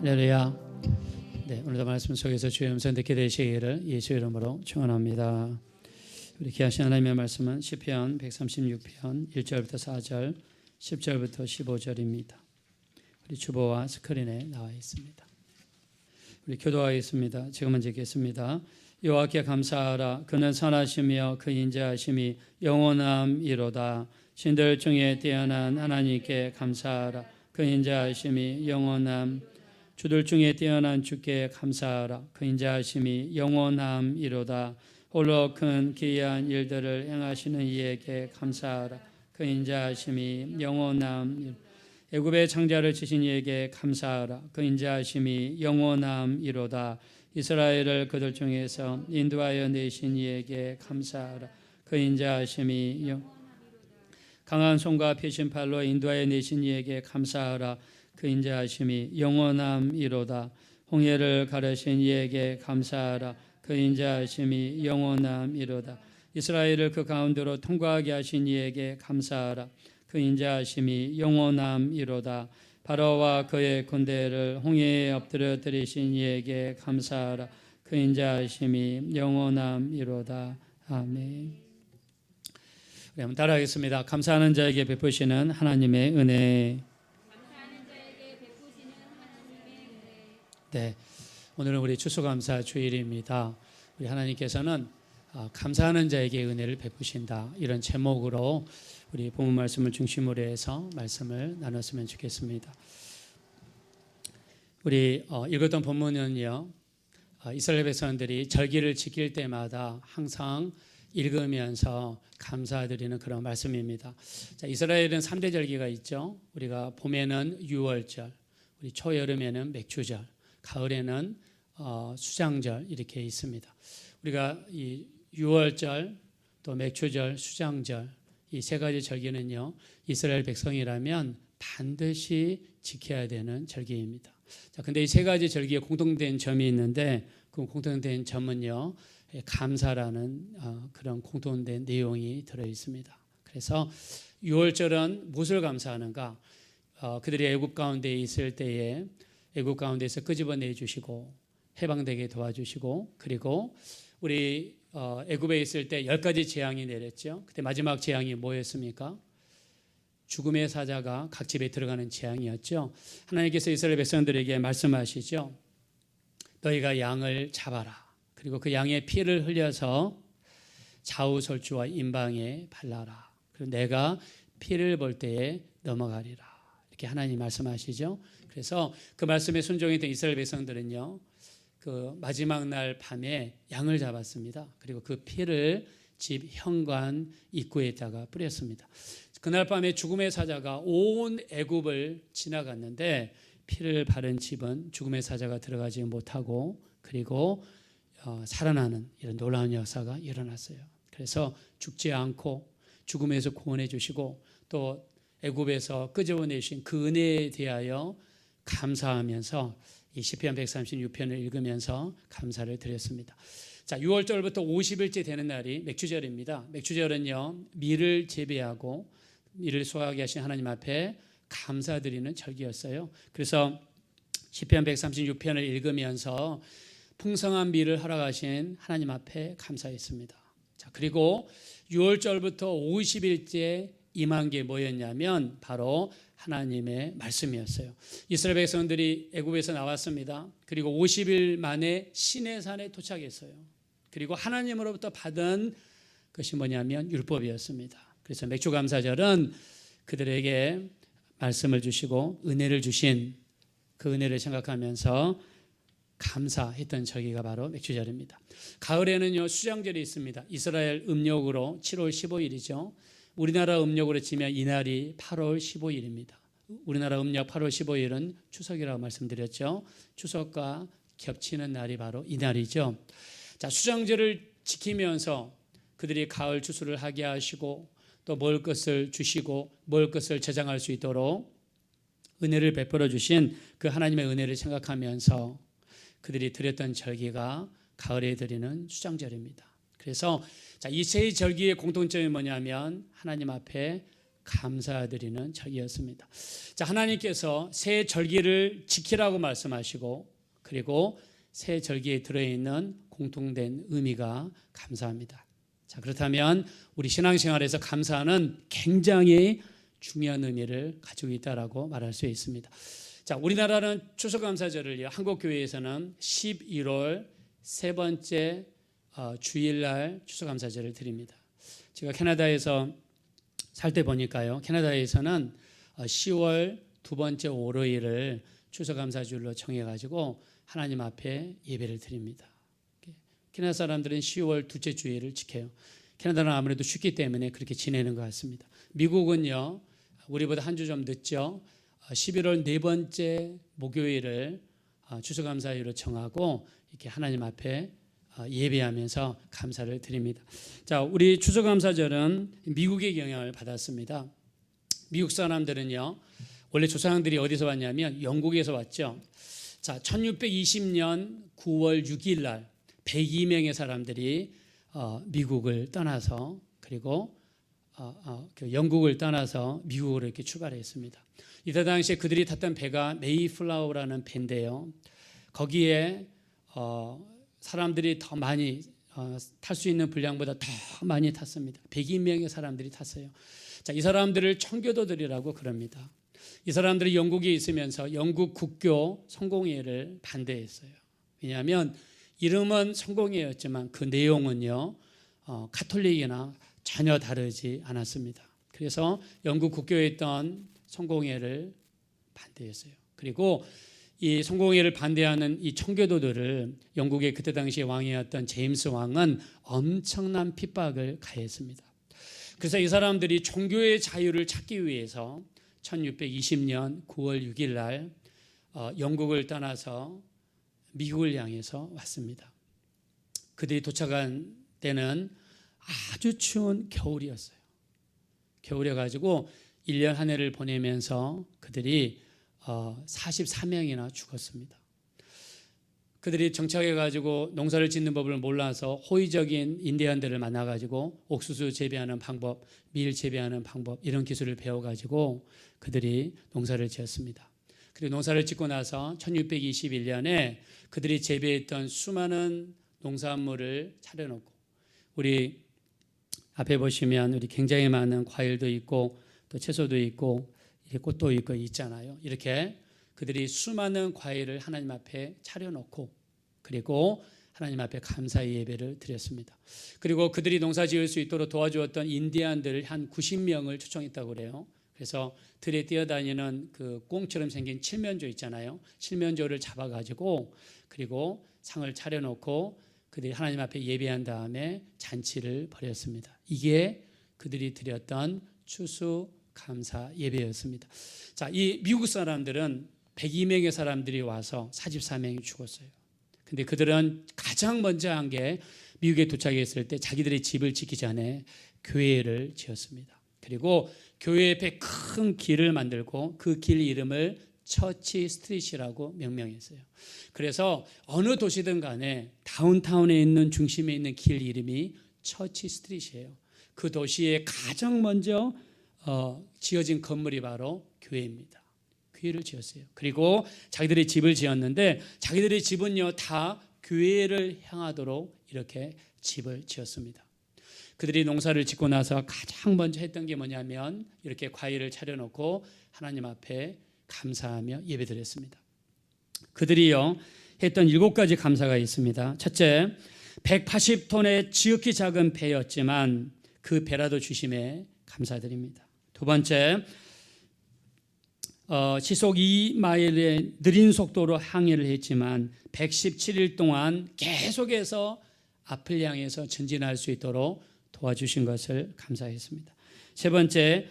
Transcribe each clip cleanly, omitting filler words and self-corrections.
할렐루야. 네, 오늘도 말씀 속에서 주의 음성 듣게 되시기를 예수 이름으로 축원합니다. 우리 귀하신 하나님의 말씀은 시편 136편 1절부터 4절, 10절부터 15절입니다. 우리 주보와 스크린에 나와 있습니다. 우리 교도하겠습니다. 지금은 읽겠습니다. 여호와께 감사하라. 그는 선하시며 그 인자하심이 영원함이로다. 신들 중에 뛰어난 하나님께 감사하라. 그 인자하심이 영원함. 주들 중에 뛰어난 주께 감사하라. 그 인자하심이 영원함이로다. 홀로 큰 기이한 일들을 행하시는 이에게 감사하라. 그 인자하심이 영원함. 애굽의 창자를 치신 이에게 감사하라. 그 인자하심이 영원함이로다. 이스라엘을 그들 중에서 인도하여 내신 이에게 감사하라. 그 인자하심이 강한 손과 펴신 팔로 인도하여 내신 이에게 감사하라. 그 인자하심이 영원함이로다. 홍해를 가르신 이에게 감사하라. 그 인자하심이 영원함이로다. 이스라엘을 그 가운데로 통과하게 하신 이에게 감사하라. 그 인자하심이 영원함이로다. 바로와 그의 군대를 홍해에 엎드려 들이신 이에게 감사하라. 그 인자하심이 영원함이로다. 아멘. 우리 한번 따라하겠습니다. 감사하는 자에게 베푸시는 하나님의 은혜. 네, 오늘은 우리 추수감사 주일입니다. 우리 하나님께서는 감사하는 자에게 은혜를 베푸신다, 이런 제목으로 우리 본문 말씀을 중심으로 해서 말씀을 나눴으면 좋겠습니다. 우리 읽었던 본문은요, 이스라엘 백성들이 절기를 지킬 때마다 항상 읽으면서 감사드리는 그런 말씀입니다. 자, 이스라엘은 3대 절기가 있죠. 우리가 봄에는 유월절, 우리 초여름에는 맥추절, 가을에는 수장절 이렇게 있습니다. 우리가 이 유월절, 또 맥추절, 수장절 이 세 가지 절기는요, 이스라엘 백성이라면 반드시 지켜야 되는 절기입니다. 자, 근데 이 세 가지 절기에 공통된 점이 있는데 그 공통된 점은요, 감사라는 그런 공통된 내용이 들어 있습니다. 그래서 유월절은 무엇을 감사하는가? 그들이 애굽 가운데 있을 때에 애굽 가운데서 끄집어내 주시고 해방되게 도와주시고, 그리고 우리 애굽에 있을 때 10가지 재앙이 내렸죠. 그때 마지막 재앙이 뭐였습니까? 죽음의 사자가 각 집에 들어가는 재앙이었죠. 하나님께서 이스라엘 백성들에게 말씀하시죠. 너희가 양을 잡아라. 그리고 그 양의 피를 흘려서 좌우설주와 임방에 발라라. 그리고 내가 피를 볼 때에 넘어가리라. 이렇게 하나님 말씀하시죠. 그래서 그 말씀에 순종했던 이스라엘 백성들은요, 그 마지막 날 밤에 양을 잡았습니다. 그리고 그 피를 집 현관 입구에다가 뿌렸습니다. 그날 밤에 죽음의 사자가 온 애굽을 지나갔는데 피를 바른 집은 죽음의 사자가 들어가지 못하고, 그리고 살아나는 이런 놀라운 역사가 일어났어요. 그래서 죽지 않고 죽음에서 구원해 주시고 또 애굽에서 끄집어내신 그 은혜에 대하여 감사하면서 이 시편 136편을 읽으면서 감사를 드렸습니다. 자, 6월절부터 50일째 되는 날이 맥추절입니다. 맥추절은요, 밀을 재배하고 밀을 수확하게 하신 하나님 앞에 감사드리는 절기였어요. 그래서 시편 136편을 읽으면서 풍성한 밀을 허락하신 하나님 앞에 감사했습니다. 자, 그리고 6월절부터 50일째 임한 게 뭐였냐면 바로 하나님의 말씀이었어요. 이스라엘 백성들이 애굽에서 나왔습니다. 그리고 50일 만에 시내산에 도착했어요. 그리고 하나님으로부터 받은 것이 뭐냐면 율법이었습니다. 그래서 맥주감사절은 그들에게 말씀을 주시고 은혜를 주신 그 은혜를 생각하면서 감사했던 절기가 바로 맥주절입니다. 가을에는요, 수장절이 있습니다. 이스라엘 음력으로 7월 15일이죠. 우리나라 음력으로 치면 이날이 8월 15일입니다. 우리나라 음력 8월 15일은 추석이라고 말씀드렸죠. 추석과 겹치는 날이 바로 이날이죠. 자, 수장절을 지키면서 그들이 가을 추수를 하게 하시고 또 먹을 것을 주시고 먹을 것을 저장할 수 있도록 은혜를 베풀어 주신 그 하나님의 은혜를 생각하면서 그들이 드렸던 절기가 가을에 드리는 수장절입니다. 그래서 이 세 절기의 공통점이 뭐냐면 하나님 앞에 감사드리는 절기였습니다. 자, 하나님께서 새 절기를 지키라고 말씀하시고 그리고 새 절기에 들어있는 공통된 의미가 감사합니다. 자, 그렇다면 우리 신앙생활에서 감사는 굉장히 중요한 의미를 가지고 있다라고 말할 수 있습니다. 자, 우리나라는 추수감사절을요, 한국교회에서는 11월 세 번째 주일날 추수감사절을 드립니다. 제가 캐나다에서 살 때 보니까요, 캐나다에서는 10월 두 번째 월요일을 추수감사주일로 정해가지고 하나님 앞에 예배를 드립니다. 캐나다 사람들은 10월 둘째 주일을 지켜요. 캐나다는 아무래도 쉽기 때문에 그렇게 지내는 것 같습니다. 미국은요, 우리보다 한 주 좀 늦죠. 11월 네 번째 목요일을 추수감사일로 정하고 이렇게 하나님 앞에 예배하면서 감사를 드립니다. 자, 우리 추수감사절은 미국의 영향을 받았습니다. 미국 사람들은요, 원래 조상들이 어디서 왔냐면 영국에서 왔죠. 자, 1620년 9월 6일 날 102명의 사람들이 미국을 떠나서 그리고 영국을 떠나서 미국으로 이렇게 출발했습니다. 이때 당시에 그들이 탔던 배가 메이플라워라는 배인데요. 거기에 사람들이 더 많이 탈 수 있는 분량보다 더 많이 탔습니다. 102명의 사람들이 탔어요. 자, 이 사람들을 청교도들이라고 그럽니다. 이 사람들이 영국에 있으면서 영국 국교 성공회를 반대했어요. 왜냐하면 이름은 성공회였지만 그 내용은요, 가톨릭이나 전혀 다르지 않았습니다. 그래서 영국 국교에 있던 성공회를 반대했어요. 그리고 이 성공회를 반대하는 이 청교도들을 영국의 그때 당시 왕이었던 제임스 왕은 엄청난 핍박을 가했습니다. 그래서 이 사람들이 종교의 자유를 찾기 위해서 1620년 9월 6일 날 영국을 떠나서 미국을 향해서 왔습니다. 그들이 도착한 때는 아주 추운 겨울이었어요. 겨울이어가지고 1년 한 해를 보내면서 그들이 44명이나 죽었습니다. 그들이 정착해가지고 농사를 짓는 법을 몰라서 호의적인 인디언들을 만나가지고 옥수수 재배하는 방법, 밀 재배하는 방법 이런 기술을 배워가지고 그들이 농사를 지었습니다. 그리고 농사를 짓고 나서 1621년에 그들이 재배했던 수많은 농산물을 차려놓고 우리 앞에 보시면 우리 굉장히 많은 과일도 있고 또 채소도 있고 꽃도 있고 있잖아요. 이렇게 그들이 수많은 과일을 하나님 앞에 차려놓고 그리고 하나님 앞에 감사의 예배를 드렸습니다. 그리고 그들이 농사 지을 수 있도록 도와주었던 인디안들을 한 90명을 초청했다고 그래요. 그래서 들에 뛰어다니는 그 꽁처럼 생긴 칠면조 있잖아요. 칠면조를 잡아가지고 그리고 상을 차려놓고 그들이 하나님 앞에 예배한 다음에 잔치를 벌였습니다. 이게 그들이 드렸던 추수 감사 예배였습니다. 자, 이 미국 사람들은 102명의 사람들이 와서 44명이 죽었어요. 근데 그들은 가장 먼저 한 게 미국에 도착했을 때 자기들의 집을 짓기 전에 교회를 지었습니다. 그리고 교회 옆에 큰 길을 만들고 그 길 이름을 처치 스트릿이라고 명명했어요. 그래서 어느 도시든 간에 다운타운에 있는 중심에 있는 길 이름이 처치 스트릿이에요. 그 도시에 가장 먼저 지어진 건물이 바로 교회입니다. 교회를 지었어요. 그리고 자기들의 집을 지었는데 자기들의 집은요 다 교회를 향하도록 이렇게 집을 지었습니다. 그들이 농사를 짓고 나서 가장 먼저 했던 게 뭐냐면 이렇게 과일을 차려놓고 하나님 앞에 감사하며 예배드렸습니다. 그들이요 했던 7가지 감사가 있습니다. 첫째, 180톤의 지극히 작은 배였지만 그 배라도 주심에 감사드립니다. 두 번째, 시속 2마일의 느린 속도로 항해를 했지만 117일 동안 계속해서 앞을 향해서 전진할 수 있도록 도와주신 것을 감사했습니다. 세 번째,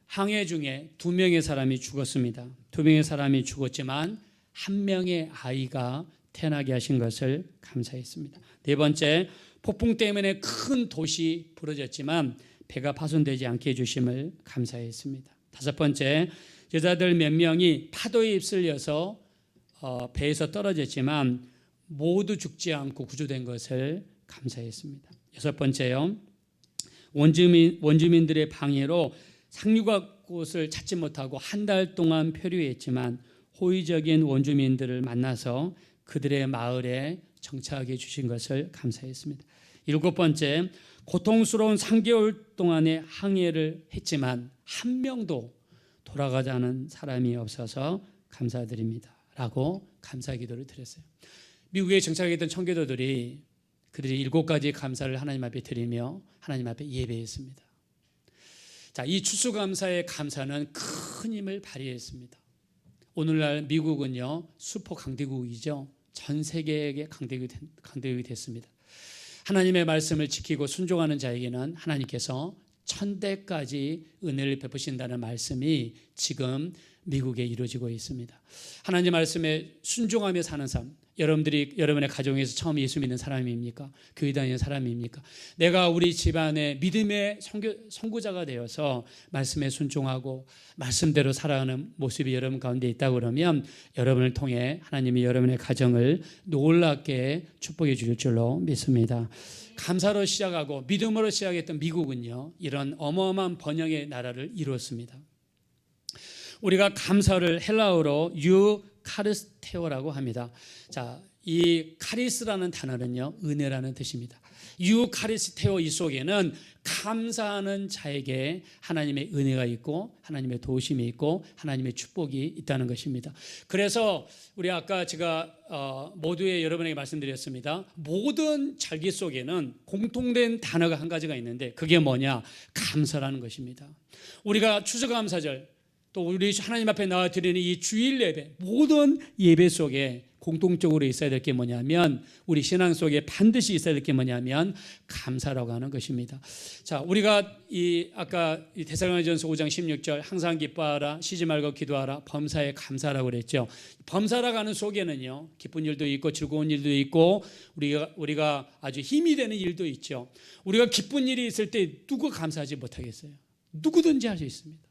항해 중에 2명의 사람이 죽었습니다. 2명의 사람이 죽었지만 1명의 아이가 태어나게 하신 것을 감사했습니다. 네 번째, 폭풍 때문에 큰 돛이 부러졌지만 배가 파손되지 않게 해주심을 감사했습니다. 다섯 번째, 여자들 몇 명이 파도에 휩쓸려서 배에서 떨어졌지만 모두 죽지 않고 구조된 것을 감사했습니다. 여섯 번째요, 원주민들의 방해로 상류가 곳을 찾지 못하고 한 달 동안 표류했지만 호의적인 원주민들을 만나서 그들의 마을에 정착하게 해주신 것을 감사했습니다. 7번째, 고통스러운 3개월 동안의 항해를 했지만 한 명도 돌아가자는 사람이 없어서 감사드립니다 라고 감사 기도를 드렸어요. 미국에 정착했던 청교도들이 그들이 7가지 감사를 하나님 앞에 드리며 하나님 앞에 예배했습니다. 자, 이 추수감사의 감사는 큰 힘을 발휘했습니다. 오늘날 미국은요 슈퍼 강대국이죠. 전 세계에게 강대국이 됐습니다. 하나님의 말씀을 지키고 순종하는 자에게는 하나님께서 1000대까지 은혜를 베푸신다는 말씀이 지금 미국에 이루어지고 있습니다. 하나님 말씀에 순종하며 사는 삶, 여러분들이 여러분의 가정에서 처음 예수 믿는 사람입니까? 교회 다니는 사람입니까? 내가 우리 집안의 믿음의 선구자가 되어서 말씀에 순종하고 말씀대로 살아가는 모습이 여러분 가운데 있다고 그러면 여러분을 통해 하나님이 여러분의 가정을 놀랍게 축복해 주실 줄로 믿습니다. 감사로 시작하고 믿음으로 시작했던 미국은요 이런 어마어마한 번영의 나라를 이루었습니다. 우리가 감사를 헬라어로 유카리스테오라고 합니다. 자, 이 카리스라는 단어는요 은혜라는 뜻입니다. 유카리스테오 이 속에는 감사하는 자에게 하나님의 은혜가 있고 하나님의 도우심이 있고 하나님의 축복이 있다는 것입니다. 그래서 우리 아까 제가 모두의 여러분에게 말씀드렸습니다. 모든 절기 속에는 공통된 단어가 한 가지가 있는데 그게 뭐냐? 감사라는 것입니다. 우리가 추수감사절 또 우리 하나님 앞에 나와 드리는 이 주일 예배, 모든 예배 속에 공통적으로 있어야 될 게 뭐냐면 우리 신앙 속에 반드시 있어야 될 게 뭐냐면 감사라고 하는 것입니다. 자, 우리가 아까 데살로니가전서 5장 16절 항상 기뻐하라, 쉬지 말고 기도하라, 범사에 감사라고 그랬죠. 범사라고 하는 속에는요 기쁜 일도 있고 즐거운 일도 있고 우리가 아주 힘이 되는 일도 있죠. 우리가 기쁜 일이 있을 때 누구 감사하지 못하겠어요? 누구든지 할 수 있습니다.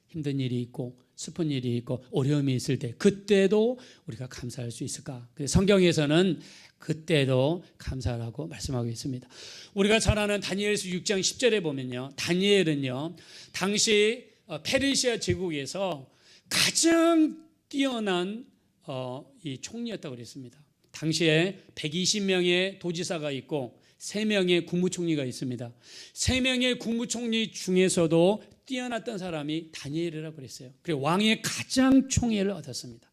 힘든 일이 있고 슬픈 일이 있고 어려움이 있을 때 그때도 우리가 감사할 수 있을까? 성경에서는 그때도 감사하라고 말씀하고 있습니다. 우리가 잘 아는 다니엘서 6장 10절에 보면요 다니엘은요 당시 페르시아 제국에서 가장 뛰어난 이 총리였다고 그랬습니다. 당시에 120명의 도지사가 있고 3명의 국무총리가 있습니다. 3명의 국무총리 중에서도 뛰어났던 사람이 다니엘이라고 그랬어요. 그리고 왕의 가장 총애를 얻었습니다.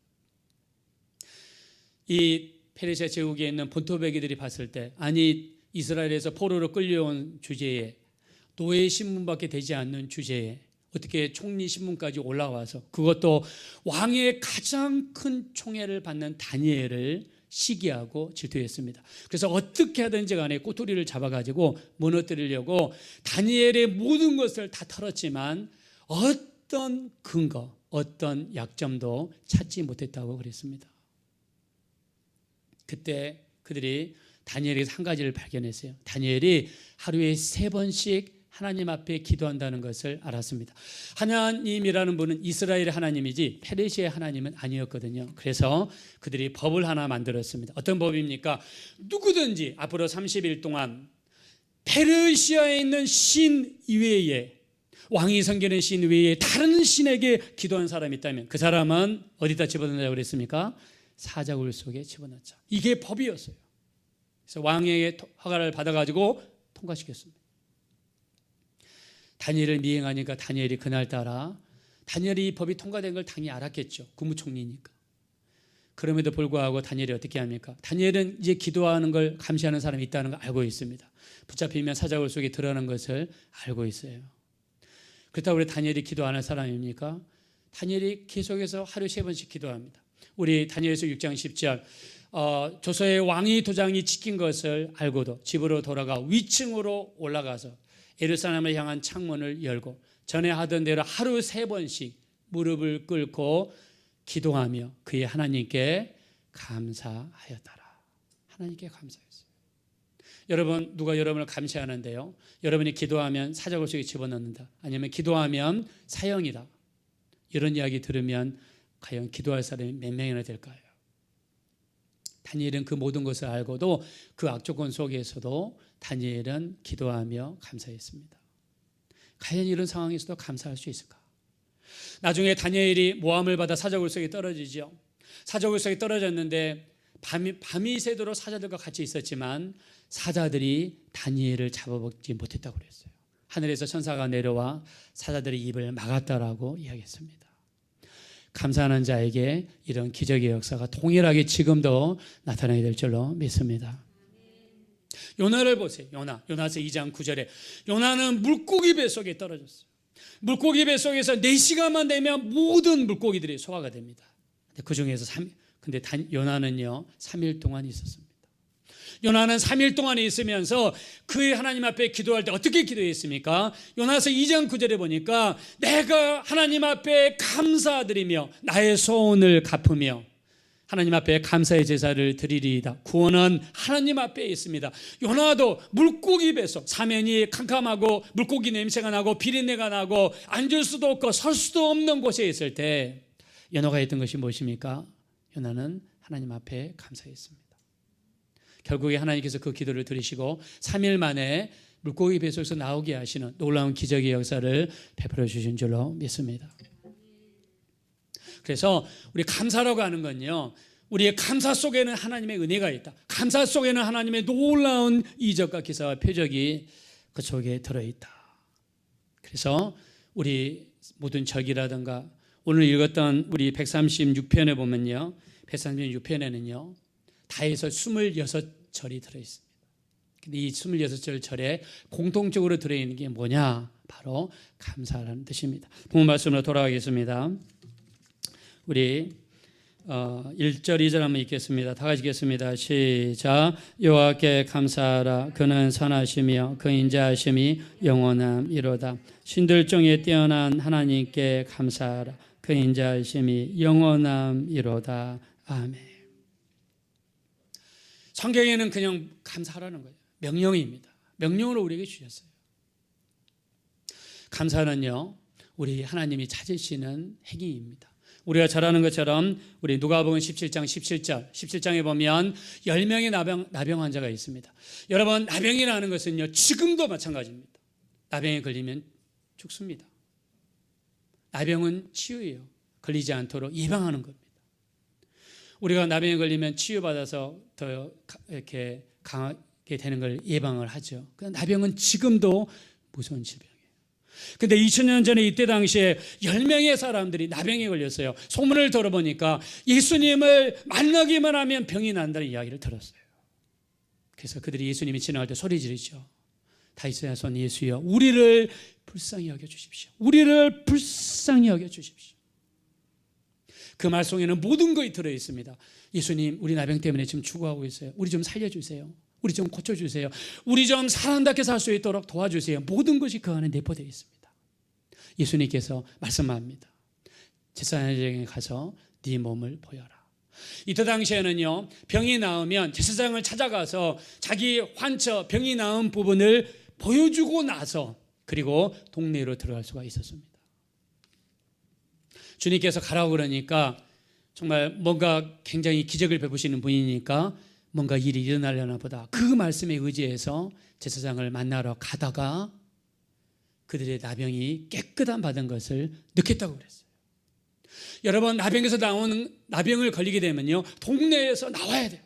이 페르시아 제국에 있는 본토베기들이 봤을 때 아니 이스라엘에서 포로로 끌려온 주제에 노예 신분밖에 되지 않는 주제에 어떻게 총리 신분까지 올라와서 그것도 왕의 가장 큰 총애를 받는 다니엘을 시기하고 질투했습니다. 그래서 어떻게 하든지 간에 꼬투리를 잡아가지고 무너뜨리려고 다니엘의 모든 것을 다 털었지만 어떤 근거, 어떤 약점도 찾지 못했다고 그랬습니다. 그때 그들이 다니엘에게서 한 가지를 발견했어요. 다니엘이 하루에 3번씩 하나님 앞에 기도한다는 것을 알았습니다. 하나님이라는 분은 이스라엘의 하나님이지 페르시아의 하나님은 아니었거든요. 그래서 그들이 법을 하나 만들었습니다. 어떤 법입니까? 누구든지 앞으로 30일 동안 페르시아에 있는 신 이외에 왕이 섬기는 신 외에 다른 신에게 기도한 사람이 있다면 그 사람은 어디다 집어넣자고 그랬습니까? 사자굴 속에 집어넣자. 이게 법이었어요. 그래서 왕에게 허가를 받아가지고 통과시켰습니다. 다니엘을 미행하니까 다니엘이 그날따라 다니엘이 이 법이 통과된 걸 당연히 알았겠죠. 국무총리니까. 그럼에도 불구하고 다니엘이 어떻게 합니까? 다니엘은 이제 기도하는 걸 감시하는 사람이 있다는 걸 알고 있습니다. 붙잡히면 사자굴 속에 들어가는 것을 알고 있어요. 그렇다고 우리 다니엘이 기도하는 사람입니까? 다니엘이 계속해서 하루 3번씩 기도합니다. 우리 다니엘서 6장 10절 조서의 왕위 도장이 찍힌 것을 알고도 집으로 돌아가 위층으로 올라가서 예루살렘을 향한 창문을 열고 전에 하던 대로 하루 3번씩 무릎을 꿇고 기도하며 그의 하나님께 감사하였더라. 하나님께 감사했어요. 여러분 누가 여러분을 감시하는데요. 여러분이 기도하면 사자굴 속에 집어넣는다. 아니면 기도하면 사형이다. 이런 이야기 들으면 과연 기도할 사람이 몇 명이나 될까요? 다니엘은 그 모든 것을 알고도 그 악조건 속에서도 다니엘은 기도하며 감사했습니다. 과연 이런 상황에서도 감사할 수 있을까? 나중에 다니엘이 모함을 받아 사자굴 속에 떨어지죠. 사자굴 속에 떨어졌는데 밤이 새도록 사자들과 같이 있었지만 사자들이 다니엘을 잡아먹지 못했다고 그랬어요. 하늘에서 천사가 내려와 사자들의 입을 막았다라고 이야기했습니다. 감사하는 자에게 이런 기적의 역사가 동일하게 지금도 나타나야 될 줄로 믿습니다. 요나를 보세요. 요나서 2장 9절에 요나는 물고기 뱃속에 떨어졌어요. 물고기 뱃속에서 4시간만 되면 모든 물고기들이 소화가 됩니다. 그 중에서 요나는요 3일 동안 있었습니다. 요나는 3일 동안 있으면서 그 하나님 앞에 기도할 때 어떻게 기도했습니까? 요나서 2장 9절에 보니까 내가 하나님 앞에 감사드리며 나의 소원을 갚으며 하나님 앞에 감사의 제사를 드리리이다. 구원은 하나님 앞에 있습니다. 요나도 물고기 뱃속, 사면이 캄캄하고 물고기 냄새가 나고 비린내가 나고 앉을 수도 없고 설 수도 없는 곳에 있을 때 요나가 했던 것이 무엇입니까? 요나는 하나님 앞에 감사했습니다. 결국에 하나님께서 그 기도를 들으시고 3일 만에 물고기 뱃속에서 나오게 하시는 놀라운 기적의 역사를 베풀어 주신 줄로 믿습니다. 그래서 우리 감사라고 하는 건요, 우리의 감사 속에는 하나님의 은혜가 있다. 감사 속에는 하나님의 놀라운 이적과 기사와 표적이 그 속에 들어있다. 그래서 우리 모든 절기라든가 오늘 읽었던 우리 136편에 보면요, 136편에는요 다 해서 26절이 들어있습니다. 근데 이 26절 절에 공통적으로 들어있는 게 뭐냐? 바로 감사라는 뜻입니다. 본문 말씀으로 돌아가겠습니다. 우리 1절 2절 한번 읽겠습니다. 다 같이 읽겠습니다. 시작. 여호와께 감사하라. 그는 선하시며 그 인자하심이 영원함이로다. 신들 중에 뛰어난 하나님께 감사하라. 그 인자하심이 영원함이로다. 아멘. 성경에는 그냥 감사하라는 거예요. 명령입니다. 명령을 우리에게 주셨어요. 감사는요, 우리 하나님이 찾으시는 행위입니다. 우리가 잘 아는 것처럼 우리 누가복음 17장 17장에 보면 10명의 나병 환자가 있습니다. 여러분, 나병이라는 것은요 지금도 마찬가지입니다. 나병에 걸리면 죽습니다. 나병은 치유예요. 걸리지 않도록 예방하는 겁니다. 우리가 나병에 걸리면 치유받아서 더 이렇게 강하게 되는 걸 예방을 하죠. 나병은 지금도 무서운 질병이에요. 근데 2000년 전에 이때 당시에 10명의 사람들이 나병에 걸렸어요. 소문을 들어보니까 예수님을 만나기만 하면 병이 난다는 이야기를 들었어요. 그래서 그들이 예수님이 지나갈 때 소리 지르죠. 다윗의 손 예수여, 우리를 불쌍히 여겨 주십시오. 우리를 불쌍히 여겨 주십시오. 그 말 속에는 모든 것이 들어있습니다. 예수님, 우리 나병 때문에 지금 죽어가고 있어요. 우리 좀 살려주세요. 우리 좀 고쳐주세요. 우리 좀 사람답게 살 수 있도록 도와주세요. 모든 것이 그 안에 내포되어 있습니다. 예수님께서 말씀합니다. 제사장에게 가서 네 몸을 보여라. 이때 당시에는요, 병이 나으면 제사장을 찾아가서 자기 환처, 병이 나은 부분을 보여주고 나서 그리고 동네로 들어갈 수가 있었습니다. 주님께서 가라고 그러니까 정말 뭔가 굉장히 기적을 베푸시는 분이니까 뭔가 일이 일어나려나 보다 그 말씀에 의지해서 제사장을 만나러 가다가 그들의 나병이 깨끗한 받은 것을 느꼈다고 그랬어요. 여러분, 나병에서 나오는 나병을 걸리게 되면요 동네에서 나와야 돼요.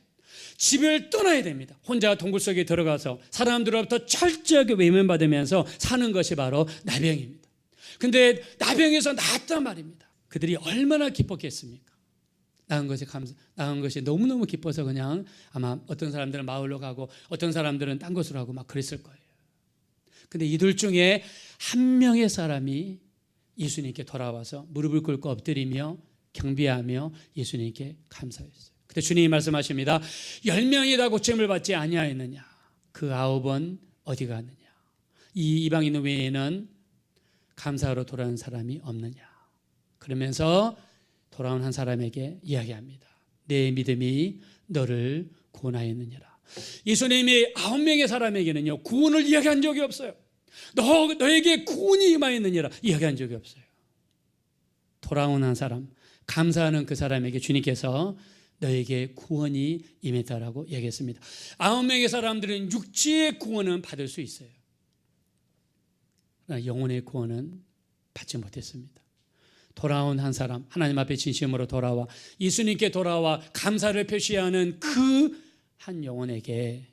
집을 떠나야 됩니다. 혼자 동굴 속에 들어가서 사람들로부터 철저하게 외면받으면서 사는 것이 바로 나병입니다. 근데 나병에서 나았단 말입니다. 그들이 얼마나 기뻤겠습니까? 나은 것이 너무너무 기뻐서 그냥 아마 어떤 사람들은 마을로 가고 어떤 사람들은 딴 곳으로 가고 막 그랬을 거예요. 근데 이들 중에 한 명의 사람이 예수님께 돌아와서 무릎을 꿇고 엎드리며 경배하며 예수님께 감사했어요. 그때 주님이 말씀하십니다. 10명이 다 고침을 받지 아니하였느냐? 그 9은 어디 갔느냐? 이 이방인 외에는 감사하러 돌아온 사람이 없느냐? 그러면서 돌아온 한 사람에게 이야기합니다. 내 믿음이 너를 구원하였느니라. 예수님이 9명의 사람에게는요 구원을 이야기한 적이 없어요. 너에게 구원이 임하였느니라 이야기한 적이 없어요. 돌아온 한 사람, 감사하는 그 사람에게 주님께서 너에게 구원이 임했다라고 얘기했습니다. 9명의 사람들은 육체의 구원은 받을 수 있어요. 그러나 영혼의 구원은 받지 못했습니다. 돌아온 한 사람, 하나님 앞에 진심으로 돌아와 예수님께 돌아와 감사를 표시하는 그 한 영혼에게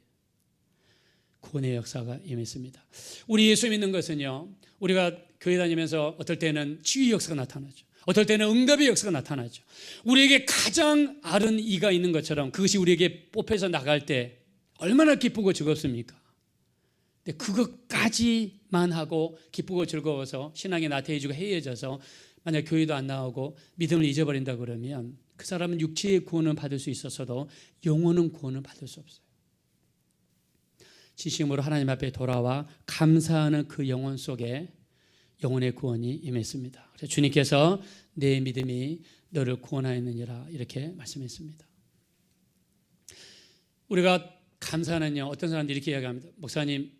구원의 역사가 임했습니다. 우리 예수 믿는 것은요, 우리가 교회 다니면서 어떨 때는 치유 역사가 나타나죠. 어떨 때는 응답의 역사가 나타나죠. 우리에게 가장 아른 이가 있는 것처럼 그것이 우리에게 뽑혀서 나갈 때 얼마나 기쁘고 즐겁습니까? 근데 그것까지만 하고 기쁘고 즐거워서 신앙이 나태해지고 해이해져서 만약 교회도 안 나오고 믿음을 잊어버린다 그러면 그 사람은 육체의 구원은 받을 수 있었어도 영혼은 구원을 받을 수 없어요. 진심으로 하나님 앞에 돌아와 감사하는 그 영혼 속에 영혼의 구원이 임했습니다. 그래서 주님께서 내 믿음이 너를 구원하였느니라 이렇게 말씀했습니다. 우리가 감사는요, 어떤 사람들이 이렇게 이야기합니다. 목사님,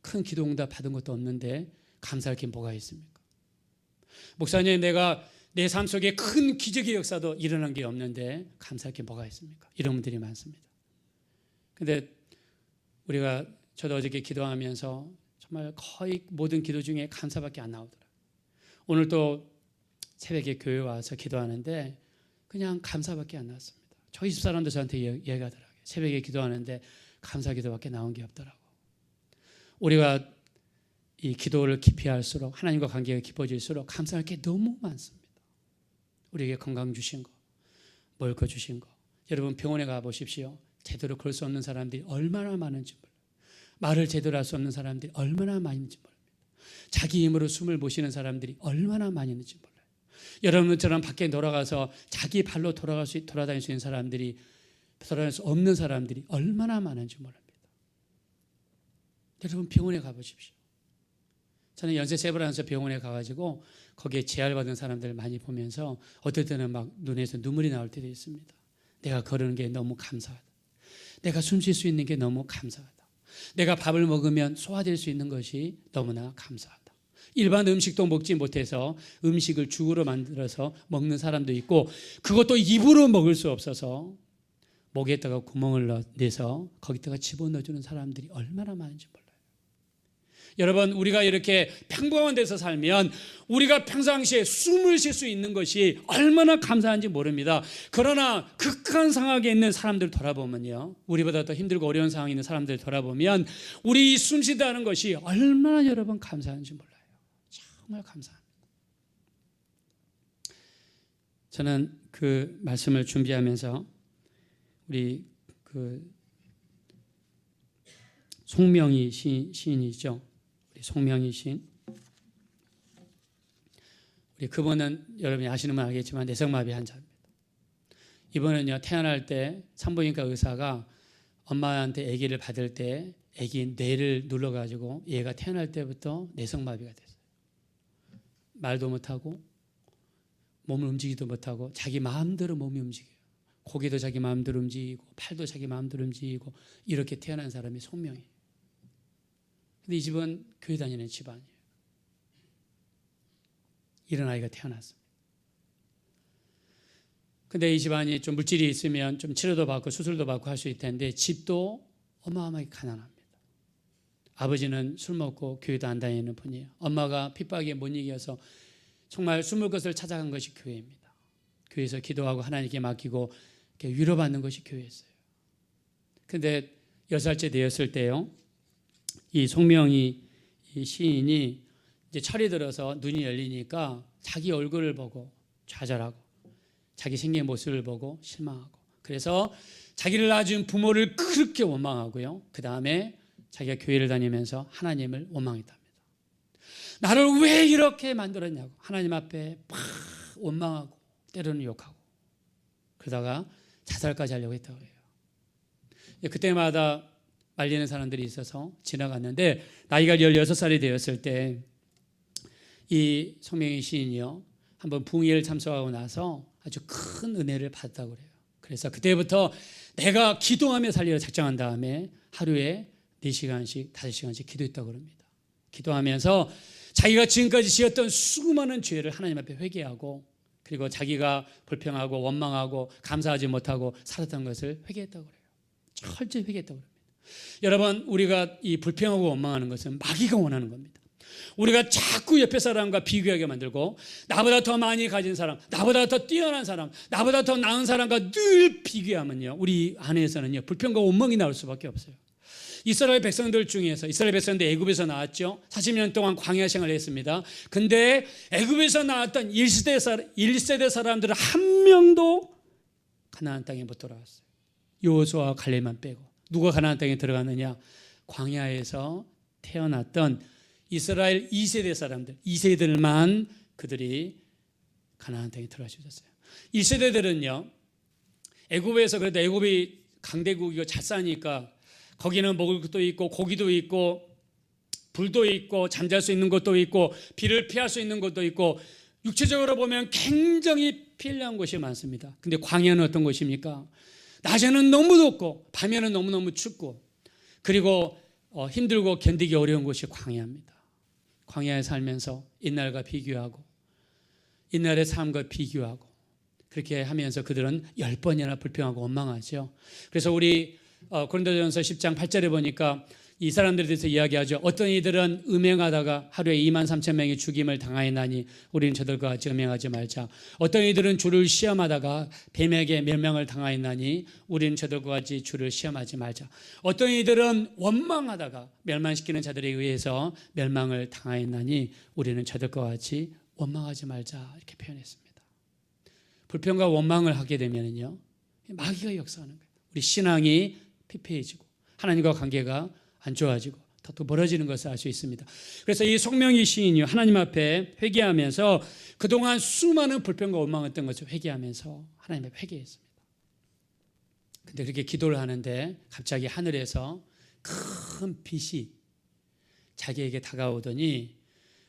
큰 기도 응답 받은 것도 없는데 감사할 게 뭐가 있습니까? 목사님, 내가 내 삶 속에 큰 기적의 역사도 일어난 게 없는데 감사할 게 뭐가 있습니까? 이런 분들이 많습니다. 근데 저도 어저께 기도하면서 정말 거의 모든 기도 중에 감사밖에 안 나오더라고요. 오늘 또 새벽에 교회 와서 기도하는데 그냥 감사밖에 안 나왔습니다. 저희 집 사람도 저한테 얘기하더라고요. 새벽에 기도하는데 감사 기도밖에 나온 게 없더라고. 우리가 이 기도를 깊이 할수록 하나님과 관계가 깊어질수록 감사할 게 너무 많습니다. 우리에게 건강 주신 거, 먹을 거 주신 거. 여러분 병원에 가보십시오. 제대로 걸 수 없는 사람들이 얼마나 많은지 몰라요. 말을 제대로 할 수 없는 사람들이 얼마나 많은지 모릅니다. 자기 힘으로 숨을 못 쉬는 사람들이 얼마나 많이 있는지 몰라요. 여러분처럼 밖에 돌아가서 자기 발로 돌아다닐 수 있는 사람들이, 돌아다닐 수 없는 사람들이 얼마나 많은지 모릅니다. 여러분 병원에 가보십시오. 저는 연세세브란서 병원에 가가지고 거기에 재활받은 사람들을 많이 보면서 어떨 때는 막 눈에서 눈물이 나올 때도 있습니다. 내가 걸으는 게 너무 감사하다. 내가 숨 쉴 수 있는 게 너무 감사하다. 내가 밥을 먹으면 소화될 수 있는 것이 너무나 감사하다. 일반 음식도 먹지 못해서 음식을 죽으로 만들어서 먹는 사람도 있고, 그것도 입으로 먹을 수 없어서 목에다가 구멍을 내서 거기다가 집어넣어주는 사람들이 얼마나 많은지 몰라요. 여러분, 우리가 이렇게 평범한 데서 살면 우리가 평상시에 숨을 쉴 수 있는 것이 얼마나 감사한지 모릅니다. 그러나 극한 상황에 있는 사람들 돌아보면요, 우리보다 더 힘들고 어려운 상황에 있는 사람들 돌아보면 우리 숨 쉰다는 것이 얼마나 여러분 감사한지 몰라요. 정말 감사합니다. 저는 그 말씀을 준비하면서 우리 송명희 시인이죠. 우리 송명희 시인. 우리 그분은 여러분이 아시는 분 알겠지만 내성마비 환자입니다. 이번은요, 태어날 때 산부인과 의사가 엄마한테 아기를 받을 때 아기 뇌를 눌러가지고 얘가 태어날 때부터 내성마비가 됐어요. 말도 못하고 몸을 움직이지도 못하고 자기 마음대로 몸이 움직여요. 고개도 자기 마음대로 움직이고 팔도 자기 마음대로 움직이고 이렇게 태어난 사람이 송명이에요. 근데 이 집은 교회 다니는 집안이에요. 이런 아이가 태어났습니다. 근데 이 집안이 좀 물질이 있으면 좀 치료도 받고 수술도 받고 할 수 있을 텐데 집도 어마어마하게 가난합니다. 아버지는 술 먹고 교회도 안 다니는 분이에요. 엄마가 핍박에 못 이겨서 정말 숨을 것을 찾아간 것이 교회입니다. 교회에서 기도하고 하나님께 맡기고 위로받는 것이 교회였어요. 근데 10살째 되었을 때요, 이 송명희 이 시인이 이제 철이 들어서 눈이 열리니까 자기 얼굴을 보고 좌절하고 자기 생긴 모습을 보고 실망하고, 그래서 자기를 낳아준 부모를 그렇게 원망하고요, 그 다음에 자기가 교회를 다니면서 하나님을 원망했답니다. 나를 왜 이렇게 만들었냐고 하나님 앞에 막 원망하고 때로는 욕하고 그러다가 자살까지 하려고 했다고 해요. 그때마다 말리는 사람들이 있어서 지나갔는데 나이가 16살이 되었을 때 이 송명희 시인이요, 한번 붕괴를 참석하고 나서 아주 큰 은혜를 받았다고 그래요. 그래서 그때부터 내가 기도하며 살리려 작정한 다음에 하루에 4시간씩 5시간씩 기도했다고 합니다. 기도하면서 자기가 지금까지 지었던 수많은 죄를 하나님 앞에 회개하고, 그리고 자기가 불평하고 원망하고 감사하지 못하고 살았던 것을 회개했다고 그래요. 철저히 회개했다고 합니다. 여러분, 우리가 이 불평하고 원망하는 것은 마귀가 원하는 겁니다. 우리가 자꾸 옆에 사람과 비교하게 만들고 나보다 더 많이 가진 사람, 나보다 더 뛰어난 사람, 나보다 더 나은 사람과 늘 비교하면요, 우리 안에서는요 불평과 원망이 나올 수밖에 없어요. 이스라엘 백성들 중에서, 이스라엘 백성들 애굽에서 나왔죠. 40년 동안 광야 생활을 했습니다. 근데 애굽에서 나왔던 1세대 사람들은 한 명도 가나안 땅에 못 돌아왔어요. 여호수아와 갈렙만 빼고. 누가 가나안 땅에 들어갔느냐? 광야에서 태어났던 이스라엘 2세대 사람들, 2세들만 그들이 가나안 땅에 들어가 주셨어요. 1세대들은요 애굽에서, 그래도 애굽이 강대국이고 잘 사니까 거기는 먹을 것도 있고 고기도 있고 불도 있고 잠잘 수 있는 곳도 있고 비를 피할 수 있는 곳도 있고 육체적으로 보면 굉장히 편리한 곳이 많습니다. 근데 광야는 어떤 곳입니까? 낮에는 너무 덥고 밤에는 너무너무 춥고, 그리고 힘들고 견디기 어려운 곳이 광야입니다. 광야에 살면서 옛날과 비교하고 옛날의 삶과 비교하고 그렇게 하면서 그들은 10번이나 불평하고 원망하죠. 그래서 우리 고린도전서 10장 8절에 보니까 이 사람들에 대해서 이야기하죠. 어떤 이들은 음행하다가 하루에 23,000명이 죽임을 당하였나니 우리는 저들과 같이 음행하지 말자. 어떤 이들은 주를 시험하다가 뱀에게 멸망을 당하였나니 우리는 저들과 같이 주를 시험하지 말자. 어떤 이들은 원망하다가 멸망시키는 자들에 의해서 멸망을 당하였나니 우리는 저들과 같이 원망하지 말자, 이렇게 표현했습니다. 불평과 원망을 하게 되면요 마귀가 역사하는 거예요. 우리 신앙이 피폐해지고 하나님과 관계가 안 좋아지고 더 멀어지는 것을 알 수 있습니다. 그래서 이 송명희 시인이 하나님 앞에 회개하면서 그동안 수많은 불평과 원망했던 것을 회개하면서 하나님 앞에 회개했습니다. 근데 그렇게 기도를 하는데 갑자기 하늘에서 큰 빛이 자기에게 다가오더니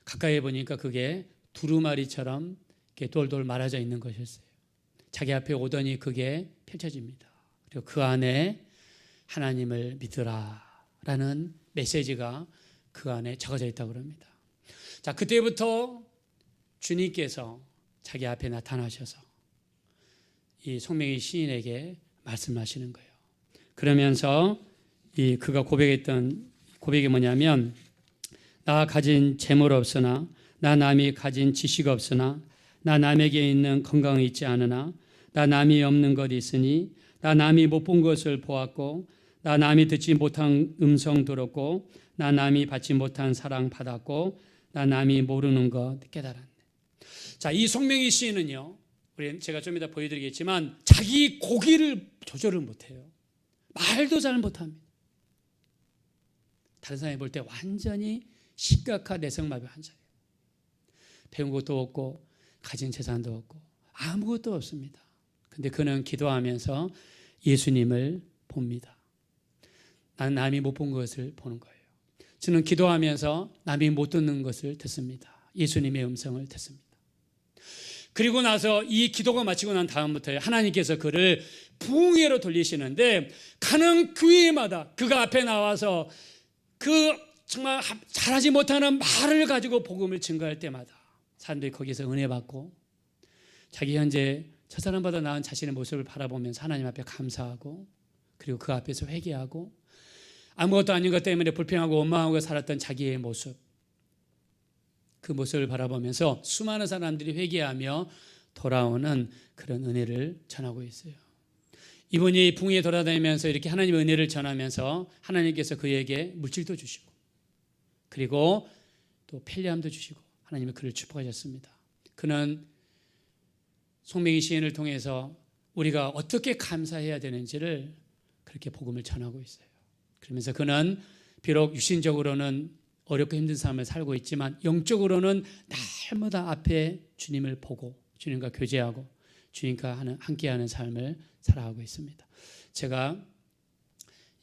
가까이 보니까 그게 두루마리처럼 이렇게 돌돌 말아져 있는 것이었어요. 자기 앞에 오더니 그게 펼쳐집니다. 그리고 그 안에 하나님을 믿으라 라는 메시지가 그 안에 적어져 있다고 합니다. 자, 그때부터 주님께서 자기 앞에 나타나셔서 이 송명희 시인에게 말씀하시는 거예요. 그러면서 그가 고백했던 고백이 뭐냐면, 나 가진 재물 없으나, 나 남이 가진 지식 없으나, 나 남에게 있는 건강이 있지 않으나, 나 남이 없는 것 있으니, 나 남이 못 본 것을 보았고, 나 남이 듣지 못한 음성 들었고, 나 남이 받지 못한 사랑 받았고, 나 남이 모르는 것 깨달았네. 자, 이 송명희 시인은요, 제가 좀 이따 보여드리겠지만 자기 고기를 조절을 못해요. 말도 잘 못합니다. 다른 사람이 볼 때 완전히 심각한 내성마비 환자예요. 배운 것도 없고 가진 재산도 없고 아무것도 없습니다. 근데 그는 기도하면서 예수님을 봅니다. 나는 남이 못 본 것을 보는 거예요. 저는 기도하면서 남이 못 듣는 것을 듣습니다. 예수님의 음성을 듣습니다. 그리고 나서 이 기도가 마치고 난 다음부터 하나님께서 그를 부흥회로 돌리시는데, 가는 교회마다 그가 앞에 나와서 그 정말 잘하지 못하는 말을 가지고 복음을 증거할 때마다 사람들이 거기서 은혜 받고 자기 현재 저 사람보다 나은 자신의 모습을 바라보면서 하나님 앞에 감사하고, 그리고 그 앞에서 회개하고, 아무것도 아닌 것 때문에 불평하고 원망하고 살았던 자기의 모습, 그 모습을 바라보면서 수많은 사람들이 회개하며 돌아오는 그런 은혜를 전하고 있어요. 이분이 풍에 돌아다니면서 이렇게 하나님의 은혜를 전하면서 하나님께서 그에게 물질도 주시고, 그리고 또 편리함도 주시고 하나님의 그를 축복하셨습니다. 그는 송명희 시인을 통해서 우리가 어떻게 감사해야 되는지를 그렇게 복음을 전하고 있어요. 그러면서 그는 비록 육신적으로는 어렵고 힘든 삶을 살고 있지만 영적으로는 날마다 앞에 주님을 보고 주님과 교제하고 주님과 함께하는 삶을 살아가고 있습니다. 제가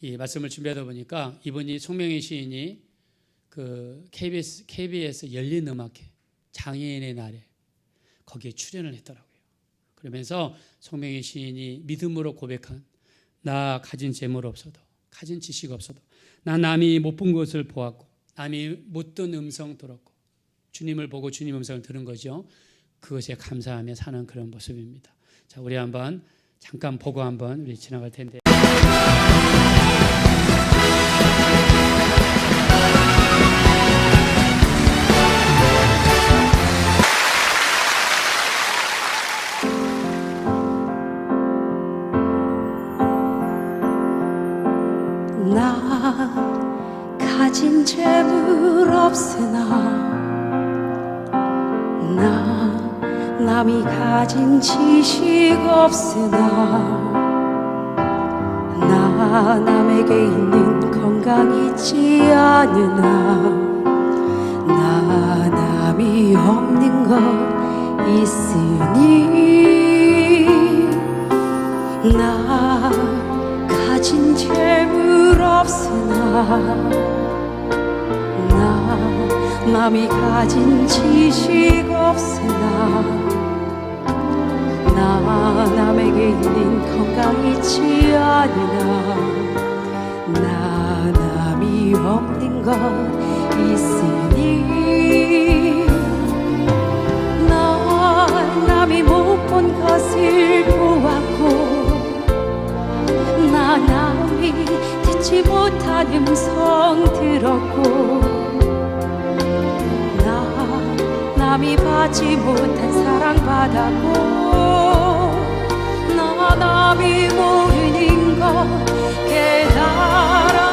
이 말씀을 준비하다 보니까 이분이 송명희 시인이 그 KBS 열린 음악회 장애인의 날에 거기에 출연을 했더라고요. 그러면서 송명희 시인이 믿음으로 고백한, 나 가진 재물 없어도, 가진 지식 없어도, 나 남이 못 본 것을 보았고 남이 못 듣는 음성 들었고 주님을 보고 주님 음성을 들은 거죠. 그것에 감사하며 사는 그런 모습입니다. 자, 우리 한번 잠깐 보고 한번 우리 지나갈 텐데. 나 가진 재물 없으나 나 남이 가진 지식 없으나 나 남에게 있는 건강 있지 않으나 나 남이 없는 것 있으니 나 가진 재물 없으나 나 남이 가진 지식 없으나 나 남에게 있는 건강 있지 않으나 나 남이 없는 것 있으니 나 남이 못 본 것을 보았고 나 남이 듣지 못한 음성 들었고 나 남이 받지 못한 사랑 받았고 나 남이 모르는 것 깨달았네.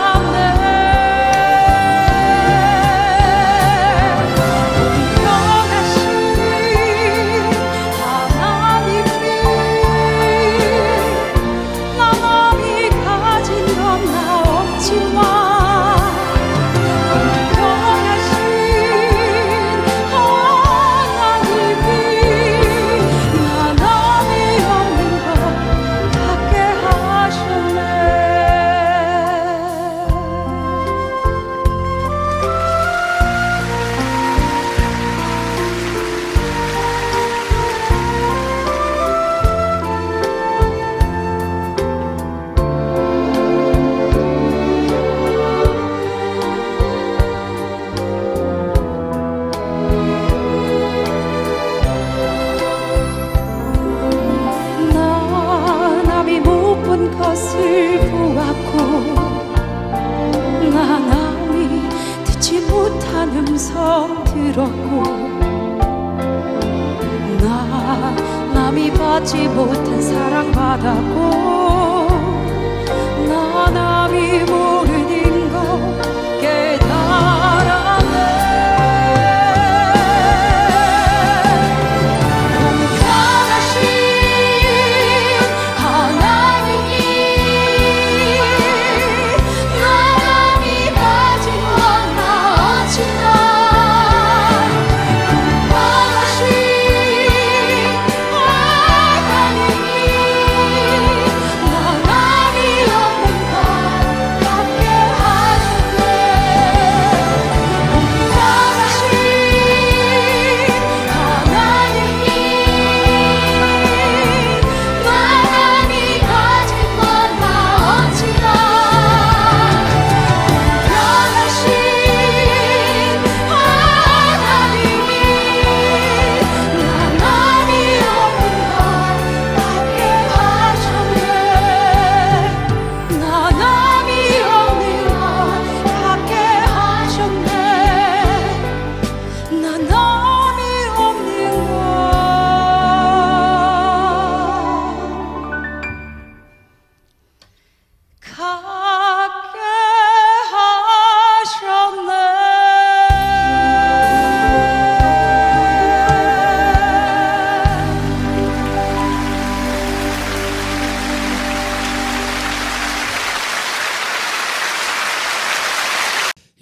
것을 보았고 나 남이 듣지 못한 음성 들었고 나 남이 받지 못한 사랑 받았고 나 남이 모르는 것 깨달았네.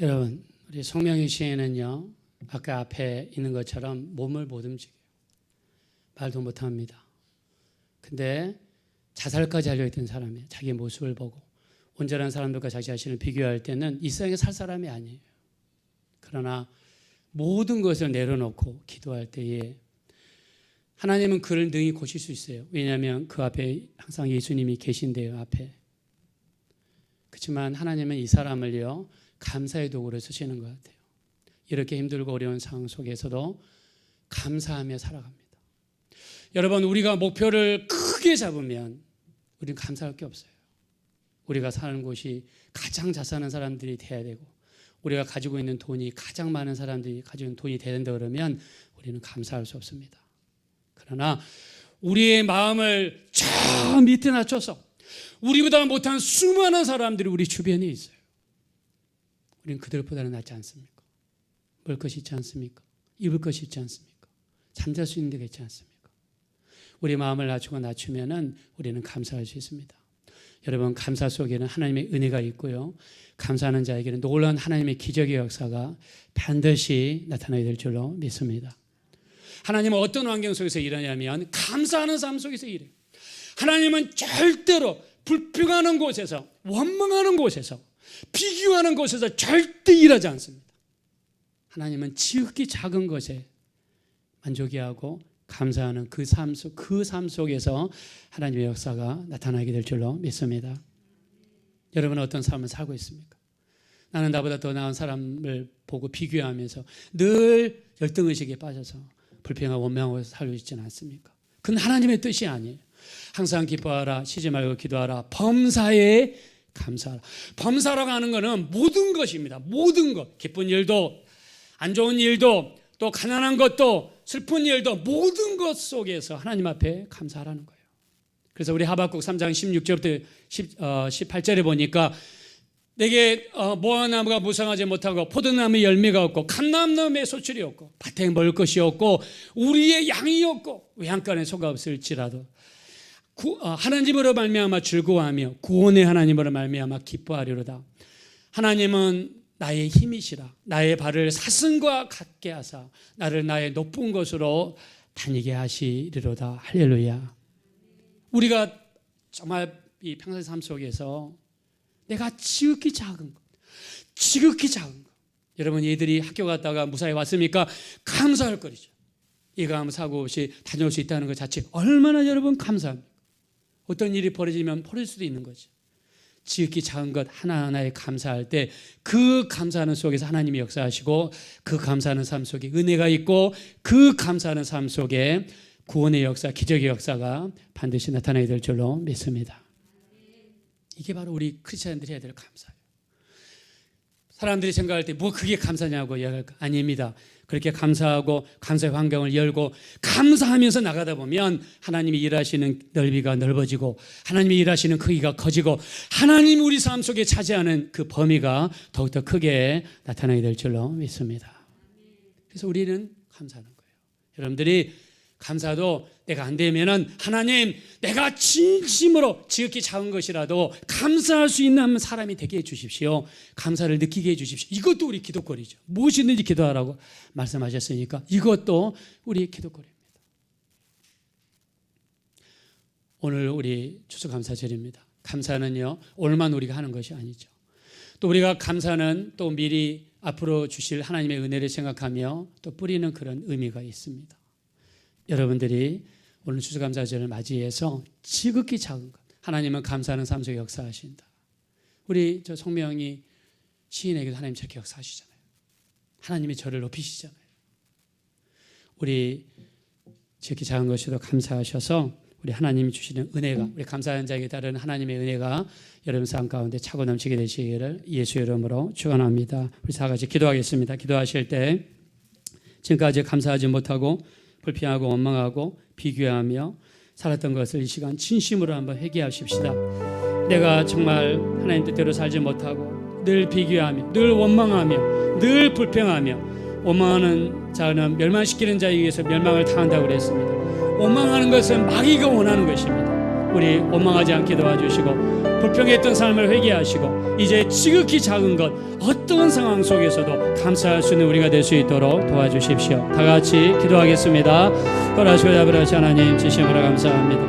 여러분, 우리 송명희 씨에는요, 아까 앞에 있는 것처럼 몸을 못 움직여요. 말도 못 합니다. 근데 자살까지 하려 했던 사람이에요. 자기 모습을 보고. 온전한 사람들과 자기 자신을 비교할 때는 이 세상에 살 사람이 아니에요. 그러나 모든 것을 내려놓고 기도할 때에 하나님은 그를 능히 고칠 수 있어요. 왜냐하면 그 앞에 항상 예수님이 계신데요, 앞에. 그렇지만 하나님은 이 사람을요, 감사의 도구로 쓰시는 것 같아요. 이렇게 힘들고 어려운 상황 속에서도 감사하며 살아갑니다. 여러분, 우리가 목표를 크게 잡으면 우리는 감사할 게 없어요. 우리가 사는 곳이 가장 잘 사는 사람들이 돼야 되고 우리가 가지고 있는 돈이 가장 많은 사람들이 가지고 있는 돈이 돼야 된다 그러면 우리는 감사할 수 없습니다. 그러나 우리의 마음을 저 밑에 낮춰서 우리보다 못한 수많은 사람들이 우리 주변에 있어요. 우리는 그들보다는 낫지 않습니까? 먹을 것이 있지 않습니까? 입을 것이 있지 않습니까? 잠잘 수 있는 데가 있지 않습니까? 우리 마음을 낮추면은 우리는 감사할 수 있습니다. 여러분, 감사 속에는 하나님의 은혜가 있고요, 감사하는 자에게는 놀라운 하나님의 기적의 역사가 반드시 나타나게 될 줄로 믿습니다. 하나님은 어떤 환경 속에서 일하냐면 감사하는 삶 속에서 일해요. 하나님은 절대로 불평하는 곳에서, 원망하는 곳에서, 비교하는 곳에서 절대 일하지 않습니다. 하나님은 지극히 작은 것에 만족이 하고 감사하는 그 삶 속에서 하나님의 역사가 나타나게 될 줄로 믿습니다. 여러분은 어떤 삶을 살고 있습니까? 나는 나보다 더 나은 사람을 보고 비교하면서 늘 열등의식에 빠져서 불평하고 원망하고 살고 있지는 않습니까? 그건 하나님의 뜻이 아니에요. 항상 기뻐하라, 쉬지 말고 기도하라, 범사에 감사하라. 범사라고 하는 것은 모든 것입니다. 모든 것, 기쁜 일도 안 좋은 일도 또 가난한 것도 슬픈 일도 모든 것 속에서 하나님 앞에 감사하라는 거예요. 그래서 우리 하박국 3장 16절부터 18절에 보니까 내게 모아나무가 무성하지 못하고 포도나무에 열매가 없고 감람나무에 소출이 없고 밭에 먹을 것이 없고 우리의 양이 없고 외양간에 소가 없을지라도 하나님으로 말미암아 즐거워하며 구원의 하나님으로 말미암아 기뻐하리로다. 하나님은 나의 힘이시라. 나의 발을 사슴과 같게 하사 나를 나의 높은 곳으로 다니게 하시리로다. 할렐루야. 우리가 정말 이 평생 삶 속에서 내가 지극히 작은 것, 지극히 작은 것. 여러분, 얘들이 학교 갔다가 무사히 왔습니까? 감사할 거리죠. 얘가 아무 사고 없이 다녀올 수 있다는 것 자체 얼마나 여러분 감사합니까? 어떤 일이 벌어지면 벌어질 수도 있는 거죠. 지극히 작은 것 하나하나에 감사할 때 그 감사하는 속에서 하나님이 역사하시고 그 감사하는 삶 속에 은혜가 있고 그 감사하는 삶 속에 구원의 역사, 기적의 역사가 반드시 나타나게 될 줄로 믿습니다. 이게 바로 우리 크리스찬들이 해야 될 감사예요. 사람들이 생각할 때 뭐 그게 감사냐고 이야기할까? 아닙니다. 그렇게 감사하고 감사의 환경을 열고 감사하면서 나가다 보면 하나님이 일하시는 넓이가 넓어지고 하나님이 일하시는 크기가 커지고 하나님 우리 삶 속에 차지하는 그 범위가 더욱더 크게 나타나게 될 줄로 믿습니다. 그래서 우리는 감사하는 거예요. 여러분들이 감사도 내가 안 되면은 하나님 내가 진심으로 지극히 작은 것이라도 감사할 수 있는 사람이 되게 해주십시오. 감사를 느끼게 해주십시오. 이것도 우리 기도거리죠. 무엇이든지 기도하라고 말씀하셨으니까 이것도 우리 기도거리입니다. 오늘 우리 추수감사절입니다. 감사는요 오늘만 우리가 하는 것이 아니죠. 또 우리가 감사는 또 미리 앞으로 주실 하나님의 은혜를 생각하며 또 뿌리는 그런 의미가 있습니다. 여러분들이 오늘 추수감사절을 맞이해서 지극히 작은 것, 하나님은 감사하는 삶 속에 역사하신다. 우리 저 송명이 시인에게도 하나님 저렇게 역사하시잖아요. 하나님이 저를 높이시잖아요. 우리 지극히 작은 것에도 감사하셔서 우리 하나님이 주시는 은혜가, 우리 감사하는 자에게 따르는 하나님의 은혜가 여러분 삶 가운데 차고 넘치게 되시기를 예수의 이름으로 축원합니다. 우리 다 같이 기도하겠습니다. 기도하실 때 지금까지 감사하지 못하고 불평하고 원망하고 비교하며 살았던 것을 이 시간 진심으로 한번 회개하십시다. 내가 정말 하나님 뜻대로 살지 못하고 늘 비교하며 늘 원망하며 늘 불평하며 원망하는 자는 멸망시키는 자에 의해서 멸망을 당한다고 그랬습니다. 원망하는 것은 마귀가 원하는 것입니다. 우리 원망하지 않게 도와주시고 불평했던 삶을 회개하시고 이제 지극히 작은 것 어떤 상황 속에서도 감사할 수 있는 우리가 될 수 있도록 도와주십시오. 다 같이 기도하겠습니다. 거라시고 아버지 하나님 진심으로 감사합니다.